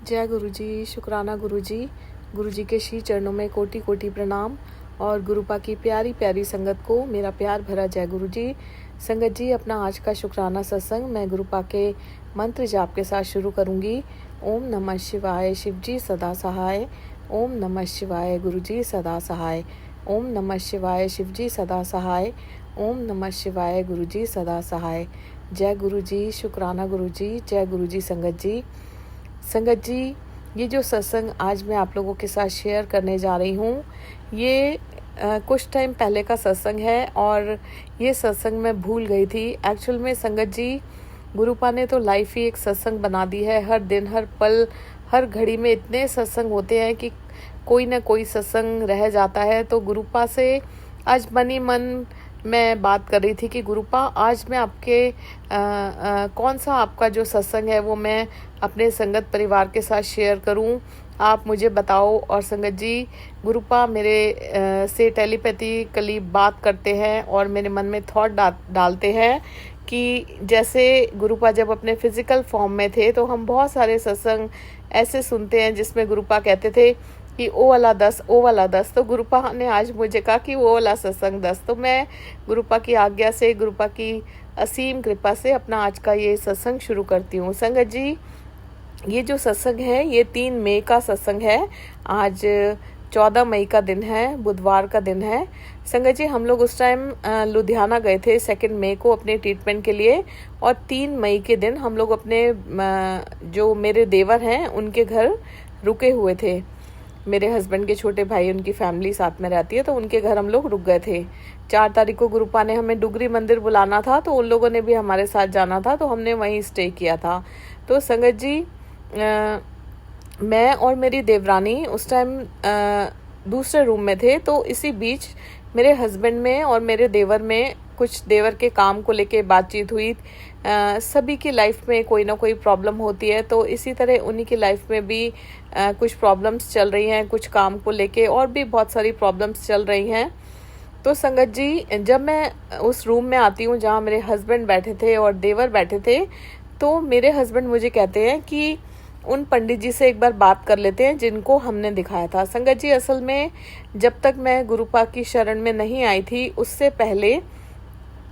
जय गुरु जी, शुक्राना गुरु जी के श्री चरणों में कोटि कोटि प्रणाम। और गुरुपा की प्यारी प्यारी संगत को मेरा प्यार भरा जय गुरु जी। संगत जी, अपना आज का शुक्राना सत्संग मैं गुरुपा के मंत्र जाप के साथ शुरू करूंगी। ओम नमः शिवाय, शिव जी सदा सहाय। ओम नमः शिवाय, गुरु जी सदा सहाय। ओम नमः शिवाय, शिव जी सदा सहाय। ओम नमः शिवाय, गुरु जी सदा सहाय। जय गुरु जी, शुक्राना गुरु जी, जय गुरु जी। संगत जी, ये जो सत्संग आज मैं आप लोगों के साथ शेयर करने जा रही हूँ, ये कुछ टाइम पहले का सत्संग है और ये सत्संग मैं भूल गई थी। एक्चुअल में संगत जी, गुरुपा ने तो लाइफ ही एक सत्संग बना दी है। हर दिन, हर पल, हर घड़ी में इतने सत्संग होते हैं कि कोई ना कोई सत्संग रह जाता है। तो गुरुपा से आज मन ही मन मैं बात कर रही थी कि गुरुपा, आज मैं आपके कौन सा आपका जो सत्संग है वो मैं अपने संगत परिवार के साथ शेयर करूं, आप मुझे बताओ। और संगत जी, गुरुपा मेरे से टेलीपैथिकली बात करते हैं और मेरे मन में थॉट डालते हैं कि जैसे गुरुपा जब अपने फिजिकल फॉर्म में थे तो हम बहुत सारे सत्संग ऐसे सुनते हैं जिसमें गुरुपा कहते थे कि ओ वाला 10, ओ वाला 10। तो गुरुपा ने आज मुझे कहा कि वो वाला सत्संग 10। तो मैं गुरुपा की आज्ञा से, गुरुपा की असीम कृपा से अपना आज का ये सत्संग शुरू करती हूँ। संगत जी, ये जो सत्संग है ये 3 मई का सत्संग है। आज 14 मई का दिन है, बुधवार का दिन है। संगत जी, हम लोग उस टाइम लुधियाना गए थे 2 मई को अपने ट्रीटमेंट के लिए, और 3 मई के दिन हम लोग अपने जो मेरे देवर हैं उनके घर रुके हुए थे। मेरे हस्बैंड के छोटे भाई, उनकी फैमिली साथ में रहती है, तो उनके घर हम लोग रुक गए थे। 4 तारीख को गुरुपा ने हमें डुगरी मंदिर बुलाना था, तो उन लोगों ने भी हमारे साथ जाना था, तो हमने वहीं स्टे किया था। तो संगत जी, मैं और मेरी देवरानी उस टाइम दूसरे रूम में थे। तो इसी बीच मेरे हस्बैंड में और मेरे देवर में कुछ देवर के काम को लेके बातचीत हुई। सभी की लाइफ में कोई ना कोई प्रॉब्लम होती है, तो इसी तरह उन्हीं की लाइफ में भी कुछ प्रॉब्लम्स चल रही हैं, कुछ काम को लेके और भी बहुत सारी प्रॉब्लम्स चल रही हैं। तो संगत जी, जब मैं उस रूम में आती हूँ जहाँ मेरे हस्बैंड बैठे थे और देवर बैठे थे, तो मेरे हस्बैंड मुझे कहते हैं कि उन पंडित जी से एक बार बात कर लेते हैं जिनको हमने दिखाया था। संगत जी, असल में जब तक मैं गुरुपा की शरण में नहीं आई थी, उससे पहले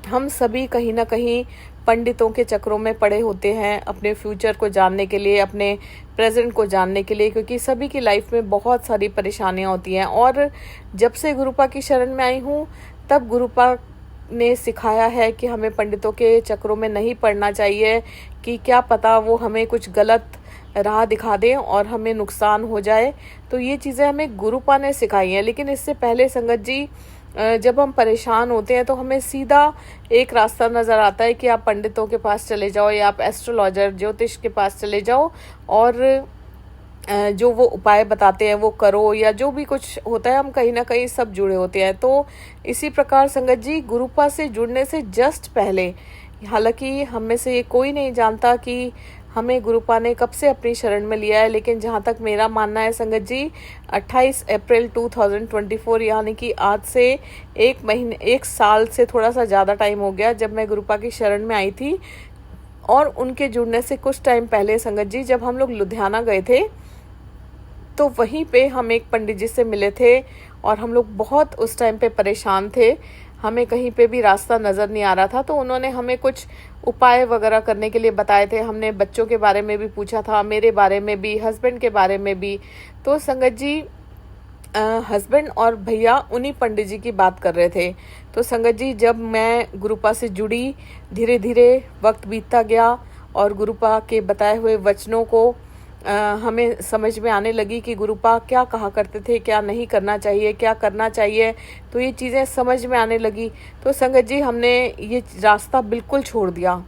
हम सभी कहीं ना कहीं पंडितों के चक्रों में पड़े होते हैं, अपने फ्यूचर को जानने के लिए, अपने प्रेजेंट को जानने के लिए, क्योंकि सभी की लाइफ में बहुत सारी परेशानियां होती हैं। और जब से गुरुपा की शरण में आई हूँ, तब गुरुपा ने सिखाया है कि हमें पंडितों के चक्रों में नहीं पड़ना चाहिए, कि क्या पता वो हमें कुछ गलत राह दिखा दें और हमें नुकसान हो जाए। तो ये चीज़ें हमें गुरुपा ने सिखाई हैं। लेकिन इससे पहले संगत जी, जब हम परेशान होते हैं तो हमें सीधा एक रास्ता नज़र आता है कि आप पंडितों के पास चले जाओ या आप एस्ट्रोलॉजर, ज्योतिष के पास चले जाओ और जो वो उपाय बताते हैं वो करो, या जो भी कुछ होता है, हम कहीं ना कहीं सब जुड़े होते हैं। तो इसी प्रकार संगत जी, गुरुपा से जुड़ने से जस्ट पहले, हालांकि हम में से ये कोई नहीं जानता कि हमें गुरुपा ने कब से अपनी शरण में लिया है, लेकिन जहाँ तक मेरा मानना है संगत जी, 28 अप्रैल 2024, यानी कि आज से 1 साल से थोड़ा सा ज़्यादा टाइम हो गया जब मैं गुरुपा की शरण में आई थी। और उनके जुड़ने से कुछ टाइम पहले संगत जी, जब हम लोग लुधियाना गए थे, तो वहीं पे हम एक पंडित जी से मिले थे और हम लोग बहुत उस टाइम पे परेशान थे। हमें कहीं पे भी रास्ता नज़र नहीं आ रहा था, तो उन्होंने हमें कुछ उपाय वगैरह करने के लिए बताए थे। हमने बच्चों के बारे में भी पूछा था, मेरे बारे में भी, हस्बैंड के बारे में भी। तो संगत जी, हस्बैंड और भैया उन्हीं पंडित जी की बात कर रहे थे। तो संगत जी, जब मैं गुरुपा से जुड़ी, धीरे धीरे वक्त बीतता गया और गुरुपा के बताए हुए वचनों को हमें समझ में आने लगी कि गुरुपा क्या कहा करते थे, क्या नहीं करना चाहिए, क्या करना चाहिए। तो ये चीज़ें समझ में आने लगी। तो संगत जी, हमने ये रास्ता बिल्कुल छोड़ दिया।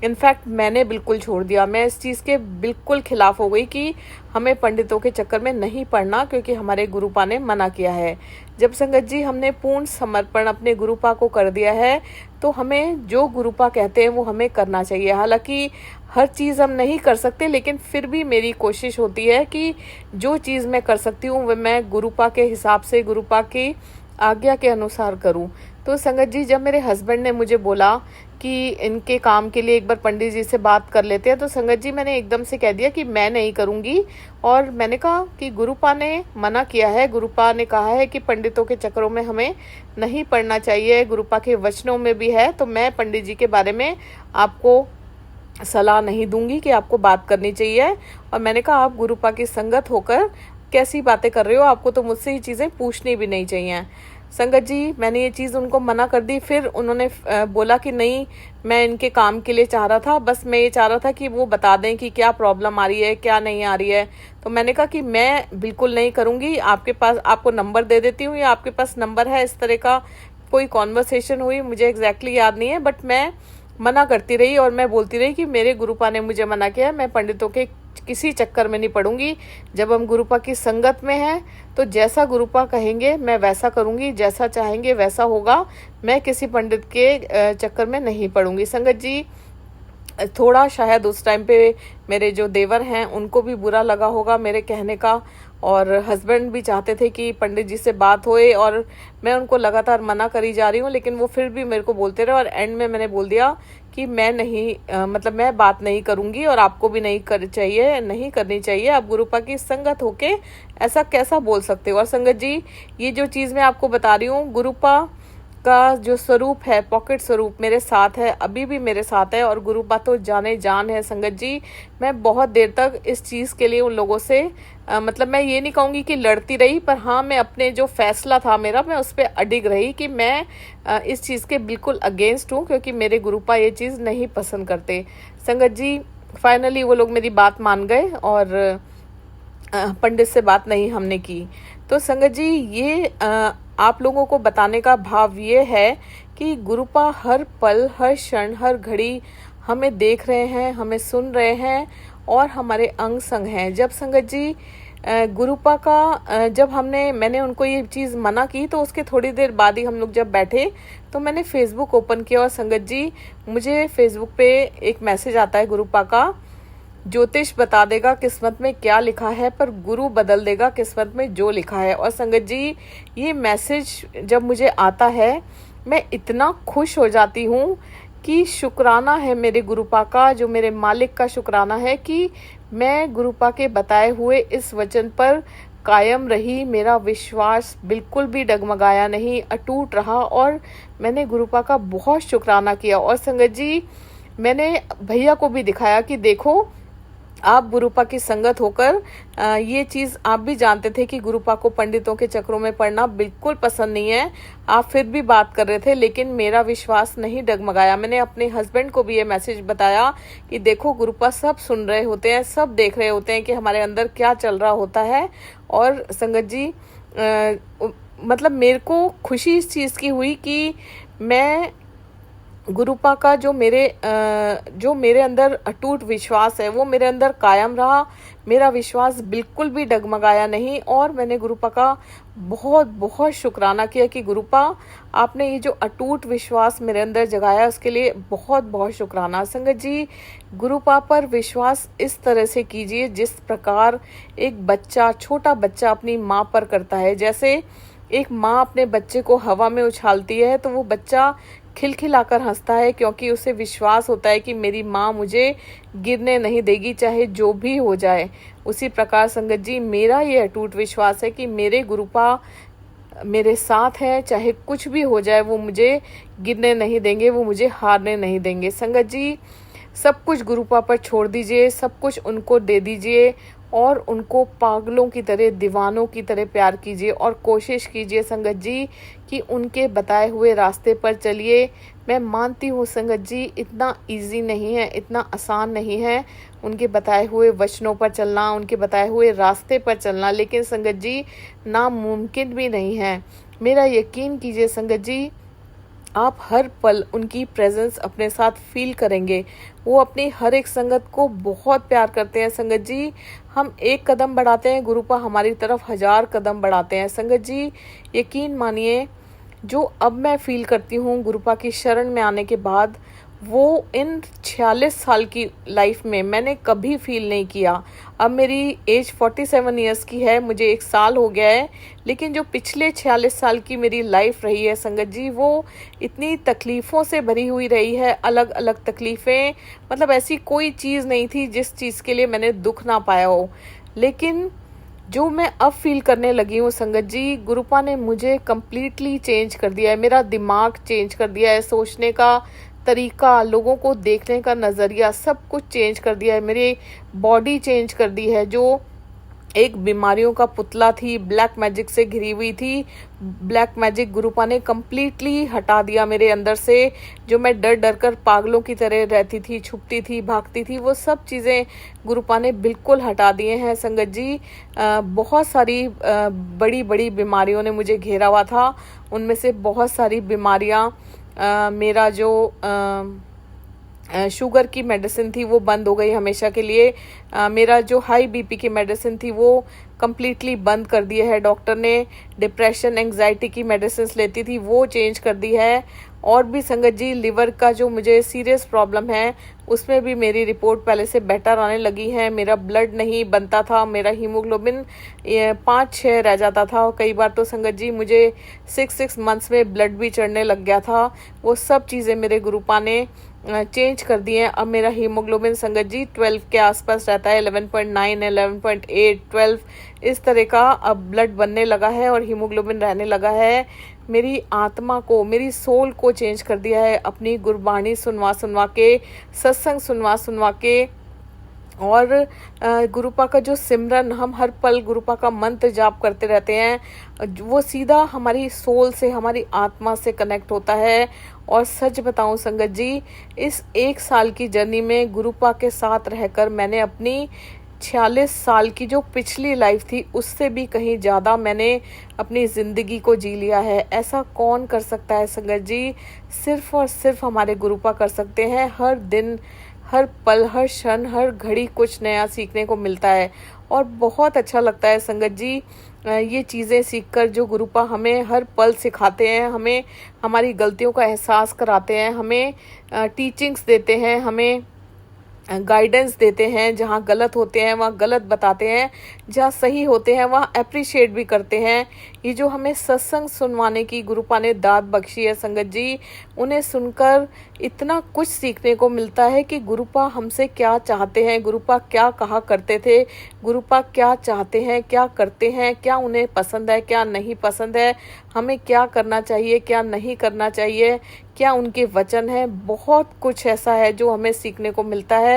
इनफैक्ट मैंने बिल्कुल छोड़ दिया। मैं इस चीज़ के बिल्कुल खिलाफ हो गई कि हमें पंडितों के चक्कर में नहीं पड़ना, क्योंकि हमारे गुरुपा ने मना किया है। जब संगत जी हमने पूर्ण समर्पण अपने गुरुपा को कर दिया है, तो हमें जो गुरुपा कहते हैं वो हमें करना चाहिए। हालांकि हर चीज़ हम नहीं कर सकते, लेकिन फिर भी मेरी कोशिश होती है कि जो चीज़ मैं कर सकती हूँ वह मैं गुरुपा के हिसाब से, गुरुपा की आज्ञा के अनुसार करूं। तो संगत जी, जब मेरे हस्बैंड ने मुझे बोला कि इनके काम के लिए एक बार पंडित जी से बात कर लेते हैं, तो संगत जी मैंने एकदम से कह दिया कि मैं नहीं करूँगी। और मैंने कहा कि गुरुपा ने मना किया है, गुरुपा ने कहा है कि पंडितों के चक्करों में हमें नहीं पड़ना चाहिए, गुरुपा के वचनों में भी है, तो मैं पंडित जी के बारे में आपको सलाह नहीं दूंगी कि आपको बात करनी चाहिए। और मैंने कहा आप गुरुपा की संगत होकर कैसी बातें कर रहे हो, आपको तो मुझसे ये चीज़ें पूछनी भी नहीं चाहिए। संगत जी, मैंने ये चीज़ उनको मना कर दी। फिर उन्होंने बोला कि नहीं, मैं इनके काम के लिए चाह रहा था, बस मैं ये चाह रहा था कि वो बता दें कि क्या प्रॉब्लम आ रही है, क्या नहीं आ रही है। तो मैंने कहा कि मैं बिल्कुल नहीं करूँगी, आपके पास आपको नंबर दे देती हूँ, या आपके पास नंबर है, इस तरह का कोई कॉन्वर्सेशन हुई, मुझे एग्जैक्टली याद नहीं है, बट मैं मना करती रही और मैं बोलती रही कि मेरे गुरुपा ने मुझे मना किया है, मैं पंडितों के किसी चक्कर में नहीं पड़ूंगी। जब हम गुरुपा की संगत में हैं तो जैसा गुरुपा कहेंगे मैं वैसा करूंगी, जैसा चाहेंगे वैसा होगा, मैं किसी पंडित के चक्कर में नहीं पड़ूंगी। संगत जी, थोड़ा शायद उस टाइम पे मेरे जो देवर हैं उनको भी बुरा लगा होगा मेरे कहने का, और हस्बैंड भी चाहते थे कि पंडित जी से बात होए, और मैं उनको लगातार मना करी जा रही हूँ, लेकिन वो फिर भी मेरे को बोलते रहे। और एंड में मैंने बोल दिया कि मैं नहीं मतलब मैं बात नहीं करूँगी, और आपको भी नहीं करनी चाहिए। आप गुरुपा की संगत होके ऐसा कैसा बोल सकते हो। और संगत जी, ये जो चीज़ मैं आपको बता रही हूँ, गुरुपा का जो स्वरूप है, पॉकेट स्वरूप मेरे साथ है, अभी भी मेरे साथ है, और गुरुपा तो जाने जान है। संगत जी, मैं बहुत देर तक इस चीज़ के लिए उन लोगों से मतलब मैं ये नहीं कहूँगी कि लड़ती रही, पर हाँ, मैं अपने जो फैसला था मेरा, मैं उस पर अडिग रही कि मैं इस चीज़ के बिल्कुल अगेंस्ट हूँ, क्योंकि मेरे गुरुपा ये चीज़ नहीं पसंद करते। संगत जी, फाइनली वो लोग मेरी बात मान गए और पंडित से बात नहीं हमने की। तो संगत जी, ये आप लोगों को बताने का भाव ये है कि गुरुपा हर पल, हर क्षण, हर घड़ी हमें देख रहे हैं, हमें सुन रहे हैं, और हमारे अंग संग हैं। जब संगत जी गुरुपा का जब मैंने उनको ये चीज़ मना की, तो उसके थोड़ी देर बाद ही हम लोग जब बैठे तो मैंने फेसबुक ओपन किया, और संगत जी, मुझे फेसबुक पे एक मैसेज आता है गुरुपा का, ज्योतिष बता देगा किस्मत में क्या लिखा है, पर गुरु बदल देगा किस्मत में जो लिखा है। और संगत जी, ये मैसेज जब मुझे आता है, मैं इतना खुश हो जाती हूँ कि शुक्राना है मेरे गुरुपा का, जो मेरे मालिक का शुक्राना है कि मैं गुरुपा के बताए हुए इस वचन पर कायम रही, मेरा विश्वास बिल्कुल भी डगमगाया नहीं, अटूट रहा, और मैंने गुरुपा का बहुत शुक्राना किया। और संगत जी, मैंने भैया को भी दिखाया कि देखो, आप गुरुपा की संगत होकर ये चीज़ आप भी जानते थे कि गुरुपा को पंडितों के चक्रों में पड़ना बिल्कुल पसंद नहीं है, आप फिर भी बात कर रहे थे, लेकिन मेरा विश्वास नहीं डगमगाया। मैंने अपने हस्बैंड को भी ये मैसेज बताया कि देखो, गुरुपा सब सुन रहे होते हैं, सब देख रहे होते हैं कि हमारे अंदर क्या चल रहा होता है। और संगत जी, मतलब मेरे को खुशी इस चीज़ की हुई कि मैं गुरुपा का जो मेरे अंदर अटूट विश्वास है वो मेरे अंदर कायम रहा, मेरा विश्वास बिल्कुल भी डगमगाया नहीं। और मैंने गुरुपा का बहुत बहुत शुक्राना किया कि गुरुपा, आपने ये जो अटूट विश्वास मेरे अंदर जगाया, उसके लिए बहुत बहुत शुक्राना। संगत जी, गुरुपा पर विश्वास इस तरह से कीजिए जिस प्रकार एक बच्चा, छोटा बच्चा अपनी माँ पर करता है। जैसे एक माँ अपने बच्चे को हवा में उछालती है तो वो बच्चा खिलखिलाकर हंसता है, क्योंकि उसे विश्वास होता है कि मेरी माँ मुझे गिरने नहीं देगी, चाहे जो भी हो जाए। उसी प्रकार संगत जी, मेरा ये अटूट विश्वास है कि मेरे गुरुपा मेरे साथ है, चाहे कुछ भी हो जाए, वो मुझे गिरने नहीं देंगे, वो मुझे हारने नहीं देंगे। संगत जी, सब कुछ गुरुपा पर छोड़ दीजिए, सब कुछ उनको दे दीजिए, और उनको पागलों की तरह, दीवानों की तरह प्यार कीजिए, और कोशिश कीजिए संगत जी कि उनके बताए हुए रास्ते पर चलिए। मैं मानती हूँ संगत जी, इतना इजी नहीं है, इतना आसान नहीं है उनके बताए हुए वचनों पर चलना, उनके बताए हुए रास्ते पर चलना, लेकिन संगत जी, नामुमकिन भी नहीं है। मेरा यकीन कीजिए संगत जी, आप हर पल उनकी प्रेजेंस अपने साथ फील करेंगे। वो अपनी हर एक संगत को बहुत प्यार करते हैं। संगत जी, हम एक कदम बढ़ाते हैं, गुरुपा हमारी तरफ 1000 कदम बढ़ाते हैं। संगत जी, यकीन मानिए, जो अब मैं फील करती हूँ गुरुपा की शरण में आने के बाद, वो इन 46 साल की लाइफ में मैंने कभी फील नहीं किया। अब मेरी एज 47 ईयर्स की है, मुझे 1 साल हो गया है, लेकिन जो पिछले 46 साल की मेरी लाइफ रही है संगत जी, वो इतनी तकलीफ़ों से भरी हुई रही है। अलग अलग तकलीफ़ें, मतलब ऐसी कोई चीज़ नहीं थी जिस चीज़ के लिए मैंने दुख ना पाया हो। लेकिन जो मैं अब फील करने लगी हूँ संगत जी, गुरुपा ने मुझे कम्प्लीटली चेंज कर दिया है, मेरा दिमाग चेंज कर दिया है, सोचने का तरीका, लोगों को देखने का नज़रिया, सब कुछ चेंज कर दिया है, मेरी बॉडी चेंज कर दी है। जो एक बीमारियों का पुतला थी, ब्लैक मैजिक से घिरी हुई थी, ब्लैक मैजिक गुरुपा ने कम्प्लीटली हटा दिया मेरे अंदर से। जो मैं डर डर कर पागलों की तरह रहती थी, छुपती थी, भागती थी, वो सब चीज़ें गुरुपा ने बिल्कुल हटा दिए हैं संगत जी। बहुत सारी बड़ी बड़ी बीमारियों ने मुझे घेरा हुआ था, उनमें से बहुत सारी बीमारियां, मेरा जो शुगर की मेडिसिन थी वो बंद हो गई हमेशा के लिए। मेरा जो हाई बीपी की मेडिसिन थी वो कम्प्लीटली बंद कर दिया है डॉक्टर ने। डिप्रेशन, एंग्जाइटी की मेडिसिन लेती थी वो चेंज कर दी है। और भी संगत जी, लिवर का जो मुझे सीरियस प्रॉब्लम है उसमें भी मेरी रिपोर्ट पहले से बेटर आने लगी है। मेरा ब्लड नहीं बनता था, मेरा हीमोग्लोबिन 5-6 रह जाता था, और कई बार तो संगत जी मुझे 6 मंथ्स में ब्लड भी चढ़ने लग गया था। वो सब चीज़ें मेरे गुरुपा ने चेंज कर दिए हैं। अब मेरा हीमोग्लोबिन संगत जी 12 के आसपास रहता है, 11.9, 11.8, 12 इस तरह का अब ब्लड बनने लगा है और हीमोग्लोबिन रहने लगा है। मेरी आत्मा को, मेरी सोल को चेंज कर दिया है अपनी गुरबाणी सुनवा सुनवा के, सत्संग सुनवा सुनवा के। और गुरुपा का जो सिमरन, हम हर पल गुरुपा का मंत्र जाप करते रहते हैं, वो सीधा हमारी सोल से, हमारी आत्मा से कनेक्ट होता है। और सच बताऊं संगत जी, इस 1 साल की जर्नी में गुरुपा के साथ रहकर मैंने अपनी 46 साल की जो पिछली लाइफ थी उससे भी कहीं ज़्यादा मैंने अपनी ज़िंदगी को जी लिया है। ऐसा कौन कर सकता है संगत जी? सिर्फ और सिर्फ हमारे गुरुपा कर सकते हैं। हर दिन, हर पल, हर क्षण, हर घड़ी कुछ नया सीखने को मिलता है और बहुत अच्छा लगता है संगत जी। ये चीज़ें सीखकर जो गुरुपा हमें हर पल सिखाते हैं, हमें हमारी गलतियों का एहसास कराते हैं, हमें टीचिंग्स देते हैं, हमें गाइडेंस देते हैं। जहाँ गलत होते हैं वहाँ गलत बताते हैं, जहाँ सही होते हैं वहाँ अप्रिशिएट भी करते हैं। ये जो हमें सत्संग सुनवाने की गुरुपा ने दात बख्शी है संगत जी, उन्हें सुनकर इतना कुछ सीखने को मिलता है कि गुरुपा हमसे क्या चाहते हैं, गुरुपा क्या कहा करते थे, गुरुपा क्या चाहते हैं, क्या करते हैं, क्या उन्हें पसंद है, क्या नहीं पसंद है, हमें क्या करना चाहिए, क्या नहीं करना चाहिए, क्या उनके वचन है। बहुत कुछ ऐसा है जो हमें सीखने को मिलता है।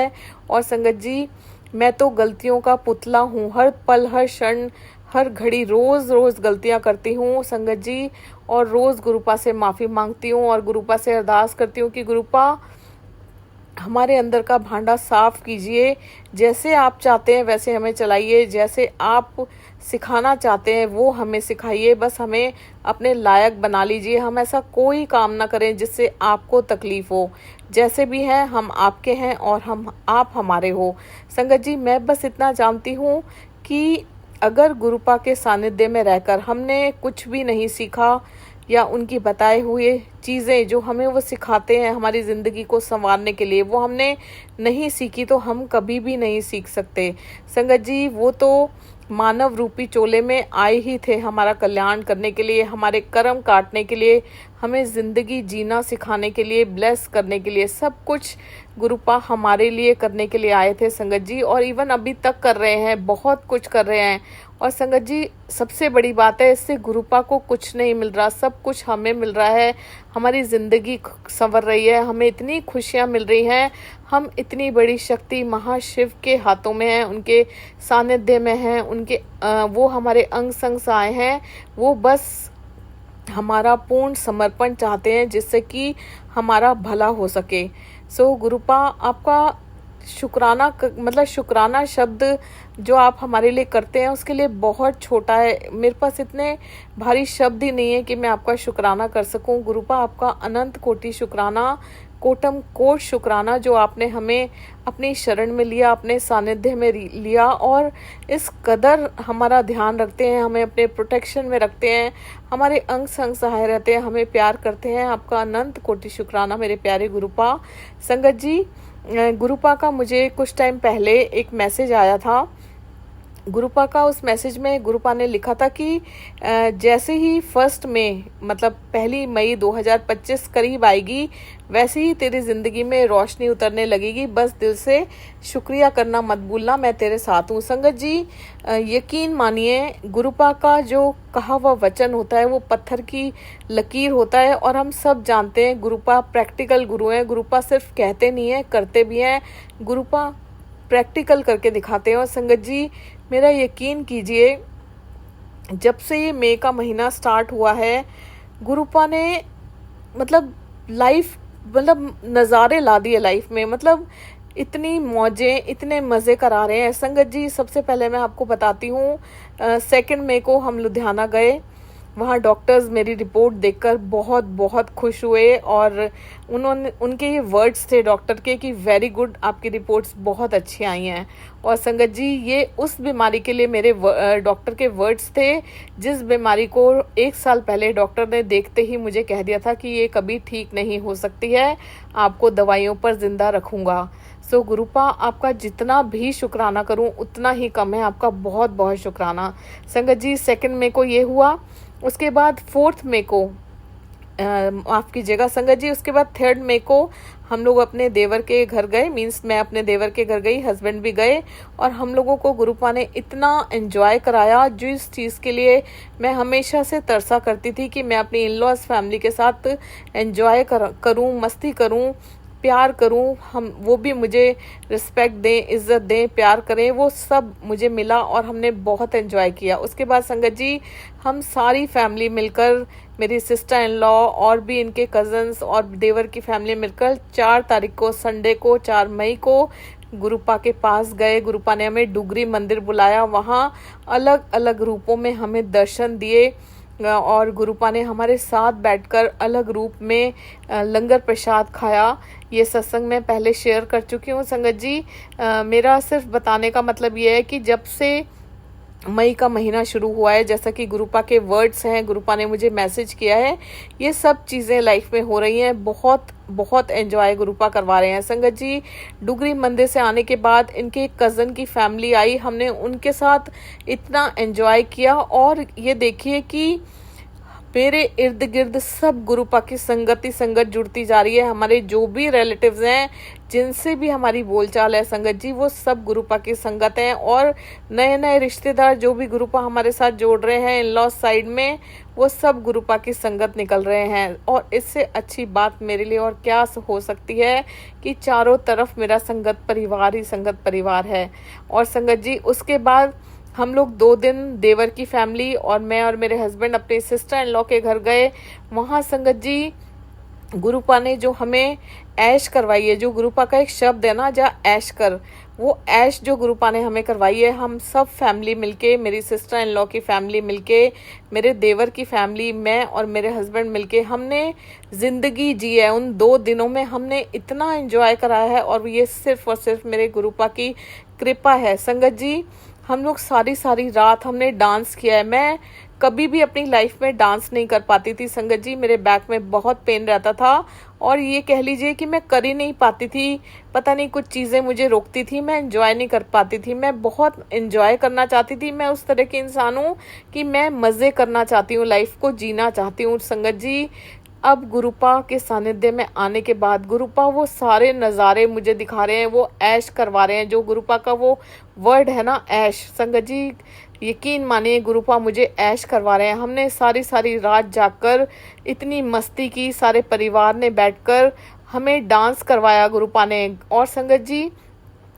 और संगत जी, मैं तो गलतियों का पुतला हूँ, हर पल, हर क्षण, हर घड़ी रोज़ रोज़ गलतियाँ करती हूँ संगत जी। और रोज़ गुरुपा से माफ़ी मांगती हूँ और गुरुपा से अरदास करती हूँ कि गुरुपा हमारे अंदर का भांडा साफ कीजिए, जैसे आप चाहते हैं वैसे हमें चलाइए, जैसे आप सिखाना चाहते हैं वो हमें सिखाइए, बस हमें अपने लायक बना लीजिए। हम ऐसा कोई काम ना करें जिससे आपको तकलीफ़ हो। जैसे भी हैं हम आपके हैं और आप हमारे हो। संगत जी, मैं बस इतना जानती हूँ कि अगर गुरुपा के सानिध्य में रहकर हमने कुछ भी नहीं सीखा या उनकी बताए हुए चीज़ें जो हमें वो सिखाते हैं हमारी ज़िंदगी को संवारने के लिए, वो हमने नहीं सीखी तो हम कभी भी नहीं सीख सकते संगत जी। वो तो मानव रूपी चोले में आए ही थे हमारा कल्याण करने के लिए, हमारे कर्म काटने के लिए, हमें ज़िंदगी जीना सिखाने के लिए, ब्लेस करने के लिए। सब कुछ गुरुपा हमारे लिए करने के लिए आए थे संगत जी, और इवन अभी तक कर रहे हैं, बहुत कुछ कर रहे हैं। और संगत जी, सबसे बड़ी बात है, इससे गुरुपा को कुछ नहीं मिल रहा, सब कुछ हमें मिल रहा है। हमारी ज़िंदगी संवर रही है, हमें इतनी खुशियाँ मिल रही हैं। हम इतनी बड़ी शक्ति महाशिव के हाथों में हैं, उनके सानिध्य में हैं, उनके वो हमारे अंग संग से आए हैं। वो बस हमारा पूर्ण समर्पण चाहते हैं जिससे कि हमारा भला हो सके। सो गुरुपा, आपका शुक्राना मतलब शुक्राना शब्द जो आप हमारे लिए करते हैं उसके लिए बहुत छोटा है। मेरे पास इतने भारी शब्द ही नहीं है कि मैं आपका शुक्राना कर सकूं। गुरुपा, आपका अनंत कोटि शुक्राना। कोटम कोट शुक्राना जो आपने हमें अपनी शरण में लिया, अपने सानिध्य में लिया और इस कदर हमारा ध्यान रखते हैं, हमें अपने प्रोटेक्शन में रखते हैं, हमारे अंग संग सहाय रहते हैं, हमें प्यार करते हैं। आपका अनंत कोटि शुक्राना मेरे प्यारे गुरुपा। संगत जी, गुरुपा का मुझे कुछ टाइम पहले एक मैसेज आया था। गुरुपा का उस मैसेज में गुरुपा ने लिखा था कि जैसे ही 1 मई मतलब 1 मई 2025 करीब आएगी, वैसे ही तेरी ज़िंदगी में रोशनी उतरने लगेगी। बस दिल से शुक्रिया करना मत भूलना, मैं तेरे साथ हूँ। संगत जी, यकीन मानिए, गुरुपा का जो कहा हुआ वचन होता है वो पत्थर की लकीर होता है और हम सब जानते हैं गुरुपा प्रैक्टिकल गुरु हैं। गुरुपा सिर्फ कहते नहीं हैं, करते भी हैं। गुरुपा प्रैक्टिकल करके दिखाते हैं। और संगत जी, मेरा यकीन कीजिए, जब से ये मई का महीना स्टार्ट हुआ है, गुरुपा ने मतलब नज़ारे ला दिए लाइफ में। मतलब इतनी मौजें, इतने मज़े करा रहे हैं। संगत जी, सबसे पहले मैं आपको बताती हूँ, 2 मई को हम लुधियाना गए। वहाँ डॉक्टर्स मेरी रिपोर्ट देखकर बहुत बहुत खुश हुए और उनके ये वर्ड्स थे डॉक्टर के कि वेरी गुड, आपकी रिपोर्ट्स बहुत अच्छी आई हैं। और संगत जी, ये उस बीमारी के लिए मेरे डॉक्टर के वर्ड्स थे जिस बीमारी को 1 साल पहले डॉक्टर ने देखते ही मुझे कह दिया था कि ये कभी ठीक नहीं हो सकती है, आपको दवाइयों पर जिंदा रखूँगा। सो गुरुपा, आपका जितना भी शुक्राना करूं उतना ही कम है। आपका बहुत बहुत शुक्राना। संगत जी, 2 मई को ये हुआ। उसके बाद 4 मई को माफ़ कीजिएगा संगत जी, उसके बाद 3 मई को हम लोग अपने देवर के घर गए। मीन्स मैं अपने देवर के घर गई, हस्बैंड भी गए और हम लोगों को गुरुपा ने इतना एंजॉय कराया, जिस चीज़ के लिए मैं हमेशा से तरसा करती थी कि मैं अपनी इन लॉज फैमिली के साथ एंजॉय करूँ, मस्ती करूँ, प्यार करूं। हम वो भी मुझे रिस्पेक्ट दें, इज़्ज़त दें, प्यार करें, वो सब मुझे मिला और हमने बहुत एंजॉय किया। उसके बाद संगत जी, हम सारी फैमिली मिलकर, मेरी सिस्टर इन लॉ और भी इनके कज़न्स और देवर की फैमिली मिलकर 4 तारीख को, संडे को, 4 मई को गुरुपा के पास गए। गुरुपा ने हमें डुगरी मंदिर बुलाया, वहाँ अलग अलग रूपों में हमें दर्शन दिए और गुरुपा ने हमारे साथ बैठकर अलग रूप में लंगर प्रसाद खाया। ये सत्संग मैं पहले शेयर कर चुकी हूँ संगत जी। मेरा सिर्फ बताने का मतलब ये है कि जब से मई का महीना शुरू हुआ है, जैसा कि गुरुपा के वर्ड्स हैं, गुरुपा ने मुझे मैसेज किया है, ये सब चीज़ें लाइफ में हो रही हैं। बहुत बहुत एंजॉय गुरुपा करवा रहे हैं। संगत जी, डुगरी मंदिर से आने के बाद इनके कज़न की फैमिली आई, हमने उनके साथ इतना एंजॉय किया और ये देखिए कि मेरे इर्द गिर्द सब गुरुपा की संगत जुड़ती जा रही है। हमारे जो भी रिलेटिव्स हैं, जिनसे भी हमारी बोलचाल है संगत जी, वो सब गुरुपा की संगत हैं और नए नए रिश्तेदार जो भी गुरुपा हमारे साथ जोड़ रहे हैं इन लॉ साइड में, वो सब गुरुपा की संगत निकल रहे हैं। और इससे अच्छी बात मेरे लिए और क्या हो सकती है कि चारों तरफ मेरा संगत परिवार है। और संगत जी, उसके बाद हम लोग 2 दिन देवर की फैमिली और मैं और मेरे हस्बैंड अपने सिस्टर इन लॉ के घर गए। वहाँ संगत जी, गुरुपा ने जो हमें ऐश करवाई है, जो गुरुपा का एक शब्द है ना, जा ऐश कर, वो ऐश जो गुरुपा ने हमें करवाई है, हम सब फैमिली मिलके, मेरी सिस्टर इन लॉ की फैमिली मिलके, मेरे देवर की फैमिली, मैं और मेरे हस्बैंड मिलके हमने ज़िंदगी जी है। उन 2 दिनों में हमने इतना एंजॉय कराया है और ये सिर्फ और सिर्फ मेरे गुरुपा की कृपा है। संगत जी, हम लोग सारी रात हमने डांस किया है। मैं कभी भी अपनी लाइफ में डांस नहीं कर पाती थी संगत जी, मेरे बैक में बहुत पेन रहता था और ये कह लीजिए कि मैं कर ही नहीं पाती थी। पता नहीं, कुछ चीज़ें मुझे रोकती थी, मैं एंजॉय नहीं कर पाती थी। मैं बहुत एंजॉय करना चाहती थी। मैं उस तरह की इंसान हूँ कि मैं मज़े करना चाहती हूँ, लाइफ को जीना चाहती हूँ संगत जी। अब गुरुपा के सानिध्य में आने के बाद गुरुपा वो सारे नज़ारे मुझे दिखा रहे हैं, वो ऐश करवा रहे हैं। जो गुरुपा का वो वर्ड है ना, ऐश, संगत जी यकीन मानिए गुरुपा मुझे ऐश करवा रहे हैं। हमने सारी रात जागकर इतनी मस्ती की, सारे परिवार ने बैठकर हमें डांस करवाया गुरुपा ने। और संगत जी,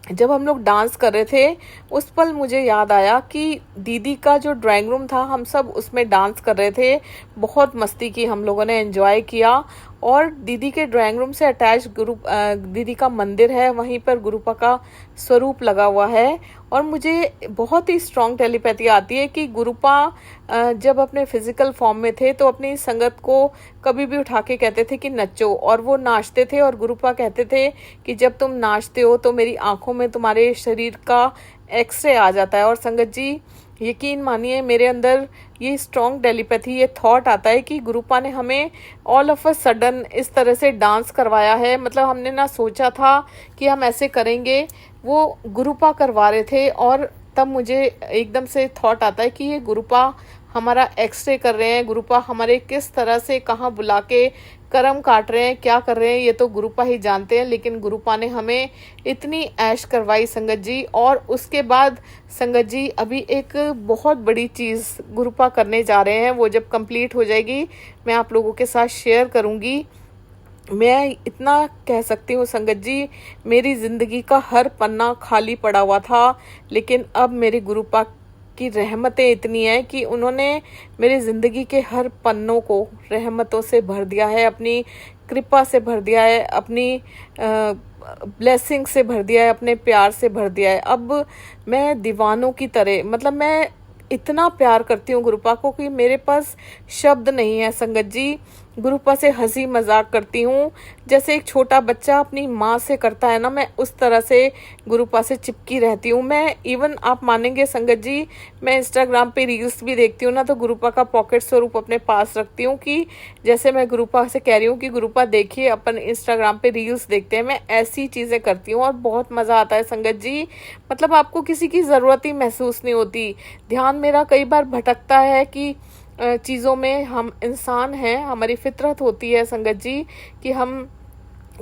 जब हम लोग डांस कर रहे थे उस पल मुझे याद आया कि दीदी का जो ड्राइंग रूम था, हम सब उसमें डांस कर रहे थे, बहुत मस्ती की हम लोगों ने, एंजॉय किया। और दीदी के ड्राइंग रूम से अटैच दीदी का मंदिर है, वहीं पर गुरुपा का स्वरूप लगा हुआ है और मुझे बहुत ही स्ट्रॉन्ग टेलीपैथी आती है कि गुरुपा जब अपने फिजिकल फॉर्म में थे तो अपनी संगत को कभी भी उठा के कहते थे कि नचो, और वो नाचते थे और गुरुपा कहते थे कि जब तुम नाचते हो तो मेरी आंखों में तुम्हारे शरीर का एक्सरे आ जाता है। और संगत जी यकीन मानिए मेरे अंदर ये स्ट्रॉन्ग टेलीपैथी, ये थॉट आता है कि गुरुपा ने हमें ऑल ऑफ अ सडन इस तरह से डांस करवाया है। मतलब हमने ना सोचा था कि हम ऐसे करेंगे, वो गुरुपा करवा रहे थे। और तब मुझे एकदम से थॉट आता है कि ये गुरुपा हमारा एक्सरे कर रहे हैं, गुरुपा हमारे किस तरह से कहाँ बुला के कर्म काट रहे हैं, क्या कर रहे हैं, ये तो गुरुपा ही जानते हैं। लेकिन गुरुपा ने हमें इतनी ऐश करवाई संगत जी। और उसके बाद संगत जी अभी एक बहुत बड़ी चीज़ गुरुपा करने जा रहे हैं, वो जब कंप्लीट हो जाएगी मैं आप लोगों के साथ शेयर करूँगी। मैं इतना कह सकती हूँ संगत जी, मेरी ज़िंदगी का हर पन्ना खाली पड़ा हुआ था, लेकिन अब मेरे गुरुपा की रहमतें इतनी हैं कि उन्होंने मेरी ज़िंदगी के हर पन्नों को रहमतों से भर दिया है, अपनी कृपा से भर दिया है, अपनी ब्लेसिंग से भर दिया है, अपने प्यार से भर दिया है। अब मैं दीवानों की तरह, मतलब मैं इतना प्यार करती हूँ गुरुपा को कि मेरे पास शब्द नहीं है संगत जी। गुरुपा से हंसी मजाक करती हूँ, जैसे एक छोटा बच्चा अपनी माँ से करता है ना, मैं उस तरह से गुरुपा से चिपकी रहती हूँ। मैं इवन आप मानेंगे संगत जी, मैं इंस्टाग्राम पे रील्स भी देखती हूँ ना, तो गुरुपा का पॉकेट स्वरूप अपने पास रखती हूँ कि जैसे मैं गुरुपा से कह रही हूँ कि गुरुपा देखिए अपन इंस्टाग्राम पे रील्स देखते हैं। मैं ऐसी चीज़ें करती हूँ और बहुत मज़ा आता है संगत जी। मतलब आपको किसी की ज़रूरत ही महसूस नहीं होती। ध्यान मेरा कई बार भटकता है कि चीज़ों में, हम इंसान हैं, हमारी फितरत होती है संगत जी कि हम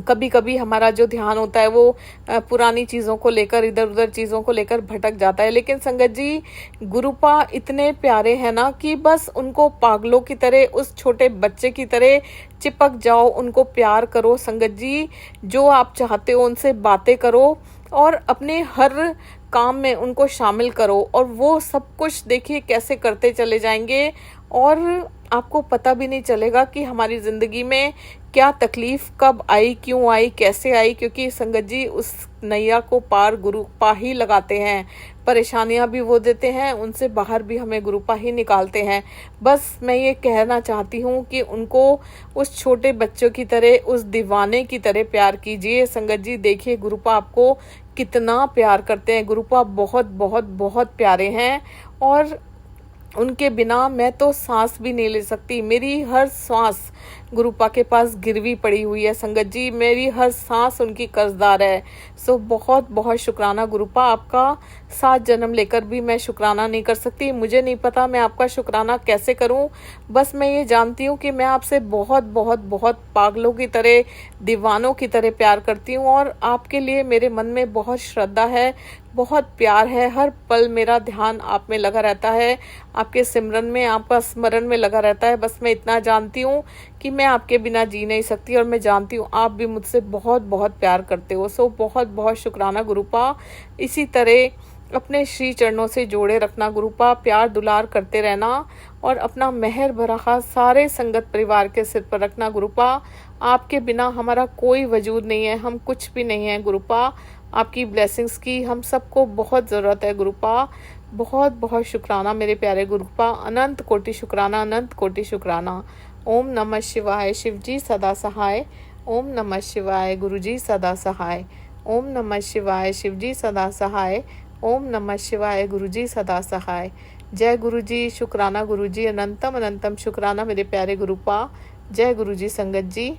कभी कभी हमारा जो ध्यान होता है वो पुरानी चीज़ों को लेकर, इधर उधर चीज़ों को लेकर भटक जाता है। लेकिन संगत जी गुरुपा इतने प्यारे हैं ना कि बस उनको पागलों की तरह, उस छोटे बच्चे की तरह चिपक जाओ, उनको प्यार करो संगत जी। जो आप चाहते हो उनसे बातें करो और अपने हर काम में उनको शामिल करो, और वो सब कुछ देखिए कैसे करते चले जाएंगे और आपको पता भी नहीं चलेगा कि हमारी ज़िंदगी में क्या तकलीफ़ कब आई, क्यों आई, कैसे आई। क्योंकि संगत जी उस नैया को पार गुरुपा ही लगाते हैं, परेशानियां भी वो देते हैं, उनसे बाहर भी हमें गुरुपा ही निकालते हैं। बस मैं ये कहना चाहती हूँ कि उनको उस छोटे बच्चों की तरह, उस दीवाने की तरह प्यार कीजिए संगत जी। देखिए गुरुपा आपको कितना प्यार करते हैं, गुरुपा बहुत बहुत बहुत प्यारे हैं और उनके बिना मैं तो सांस भी नहीं ले सकती। मेरी हर सांस गुरुपा के पास गिरवी पड़ी हुई है संगत जी, मेरी हर सांस उनकी कर्जदार है। सो बहुत बहुत शुक्राना गुरुपा, आपका 7 जन्म लेकर भी मैं शुक्राना नहीं कर सकती। मुझे नहीं पता मैं आपका शुक्राना कैसे करूं। बस मैं ये जानती हूँ कि मैं आपसे बहुत बहुत बहुत पागलों की तरह, दीवानों की तरह प्यार करती हूँ और आपके लिए मेरे मन में बहुत श्रद्धा है, बहुत प्यार है। हर पल मेरा ध्यान आप में लगा रहता है, आपके सिमरन में, आपका स्मरण में लगा रहता है। बस मैं इतना जानती हूँ कि मैं आपके बिना जी नहीं सकती और मैं जानती हूँ आप भी मुझसे बहुत बहुत प्यार करते हो। सो बहुत बहुत शुक्राना गुरुपा। इसी तरह अपने श्री चरणों से जोड़े रखना गुरुपा, प्यार दुलार करते रहना और अपना मेहर भरा हाथ सारे संगत परिवार के सिर पर रखना गुरुपा। आपके बिना हमारा कोई वजूद नहीं है, हम कुछ भी नहीं है गुरुपा। आपकी ब्लेसिंग्स की हम सबको बहुत ज़रूरत है गुरुपा। बहुत बहुत शुक्राना मेरे प्यारे गुरुपा, अनंत कोटि शुक्राना, अनंत कोटि शुक्राना। ओम नमः शिवाय, शिवजी सदा सहाय। ओम नमः शिवाय, गुरुजी सदा सहाय। ओम नमः शिवाय, शिवजी सदा सहाय। ओम नमः शिवाय, गुरुजी सदा सहाय। जय गुरुजी, शुक्राना गुरुजी, अनंतम अनंतम शुक्राना मेरे प्यारे गुरुपा। जय गुरुजी संगत जी।